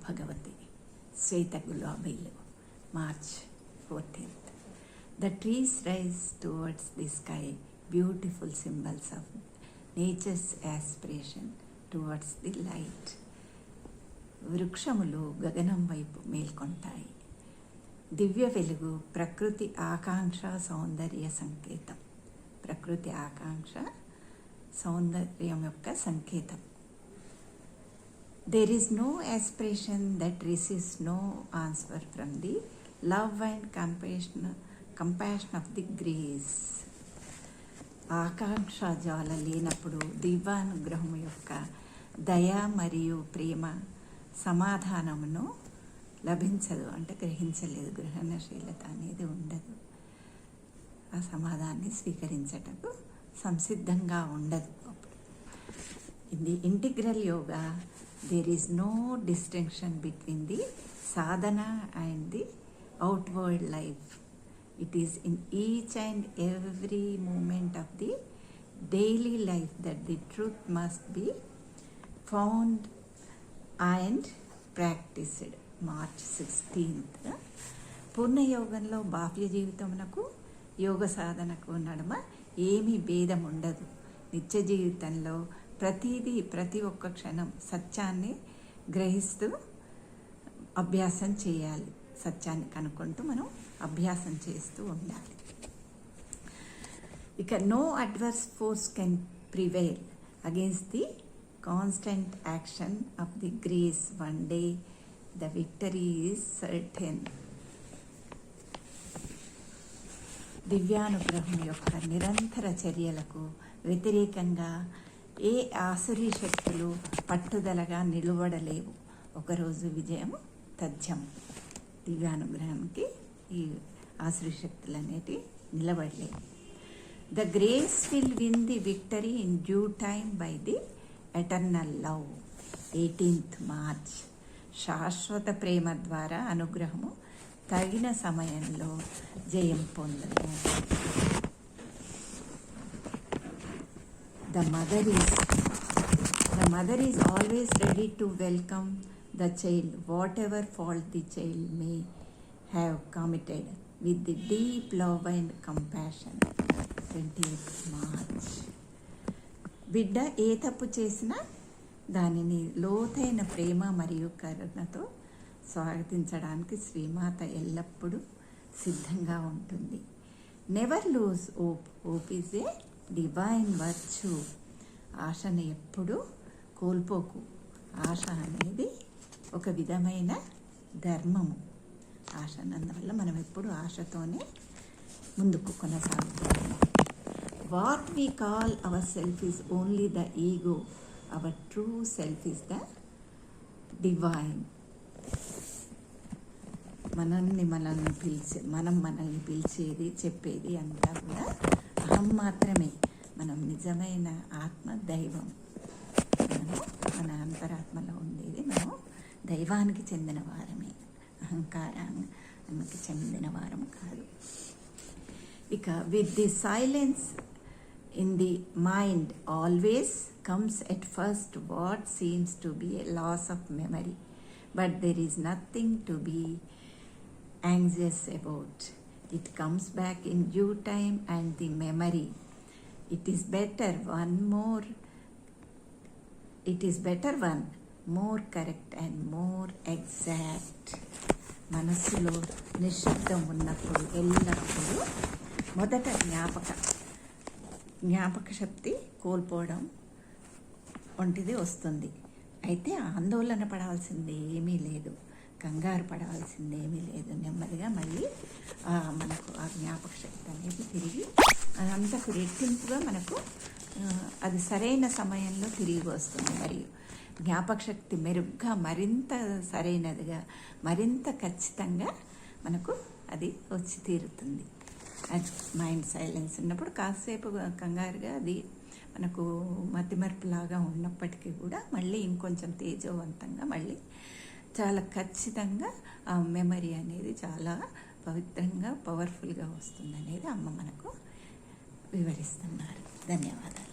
భగవతి శ్వేత గులాబీలు March 14th. The trees rise towards the sky, beautiful symbols of nature's aspiration towards the light. వృక్షములు గగనం వైపు మేల్కొంటాయి. దివ్య వెలుగు ప్రకృతి ఆకాంక్ష సౌందర్య సంకేతం. ప్రకృతి ఆకాంక్ష సౌందర్యం యొక్క సంకేతం. There is no aspiration that receives no answer from the love and compassion of the grace. ఆకాంక్ష జ్వాల లేనప్పుడు దివ్యానుగ్రహం యొక్క దయ మరియు ప్రేమ సమాధానమును లభించదు, అంటే గ్రహించలేదు. గ్రహణశీలత అనేది ఉండదు. ఆ సమాధానాన్ని స్వీకరించటకు సంసిద్ధంగా ఉండదు. In the integral yoga, there is no distinction between the sadhana and the outward life. It is in each and every moment of the daily life that the truth must be found and practiced. March 16th. పూర్ణయోగంలో బాహ్య జీవితమునకు యోగ సాధనకు నడుమ ఏమీ భేదం ఉండదు. నిత్య జీవితంలో ప్రతి ఒక్క క్షణం సత్యాన్ని గ్రహిస్తూ అభ్యాసం చేయాలి. సత్యాన్ని కనుక్కుంటూ మనం అభ్యాసం చేస్తూ ఉండాలి. ఇక no adverse force can prevail against the constant action of the grace. One day the victory is certain. దివ్యానుగ్రహం యొక్క నిరంతర చర్యలకు వ్యతిరేకంగా ఏ ఆసురీ శక్తులు పట్టుదలగా నిలబడలేవు. ఒకరోజు విజయం తథ్యం. దివ్యానుగ్రహానికి ఈ ఆసురీ శక్తులు అనేటివి నిలబడలేవు. The grace will win the victory in due time by the eternal love. 18th March. శాశ్వత ప్రేమ ద్వారా అనుగ్రహము తగిన సమయంలో జయం పొందను. The mother is always ready to welcome the child, whatever fault the child may have committed, with the deep love and compassion. 20th March. బిడ్డ ఏ తప్పు చేసినా దానిని లోతైన ప్రేమ మరియు కరుణతో స్వాగతించడానికి శ్రీమాత ఎల్లప్పుడూ సిద్ధంగా ఉంటుంది. Never lose hope. Hope is a divine virtue. ఆశను ఎప్పుడూ కోల్పోకు. ఆశ అనేది ఒక విధమైన ధర్మము. ఆశ అన్నందువల్ల మనం ఎప్పుడు ఆశతోనే ముందుకు కొనసాగుతాము. What we call our self is only the ego. Hour true self is the divine. మనల్ని పిలిచేది చెప్పేది అంతా కూడా అహం మాత్రమే. మనం నిజమైన ఆత్మ దైవం. మన అంతరాత్మలో ఉండేది మనం దైవానికి చెందిన వారమే, అహంకారానికి చెందిన వారం కాదు. ఇక with the silence in the mind always comes at first what seems to be a loss of memory, but there is nothing to be anxious about. It comes back in due time and the memory. It is better one more correct and more exact. మనస్సులో నిశ్శబ్దం ఉన్నప్పుడు ఎల్లప్పుడూ మొదట జ్ఞాపక శక్తి కోల్పోవడం వంటిది వస్తుంది. అయితే ఆందోళన పడాల్సింది ఏమీ లేదు, కంగారు పడవలసిందేమీ లేదు. నెమ్మదిగా మళ్ళీ మనకు ఆ జ్ఞాపక శక్తి అనేది తిరిగి అంతకు రెట్టింపుగా మనకు అది సరైన సమయంలో తిరిగి వస్తుంది. మరియు జ్ఞాపక శక్తి మెరుగ్గా మరింత సరైనదిగా మరింత ఖచ్చితంగా మనకు అది వచ్చి తీరుతుంది. అది మైండ్ సైలెన్స్ ఉన్నప్పుడు కాసేపు కంగారుగా అది మనకు మతిమరుపులాగా ఉన్నప్పటికీ కూడా మళ్ళీ ఇంకొంచెం తేజవంతంగా మళ్ళీ చాలా ఖచ్చితంగా ఆ మెమరీ అనేది చాలా పవిత్రంగా పవర్ఫుల్గా వస్తుందనేది అమ్మ మనకు వివరిస్తున్నారు. ధన్యవాదాలు.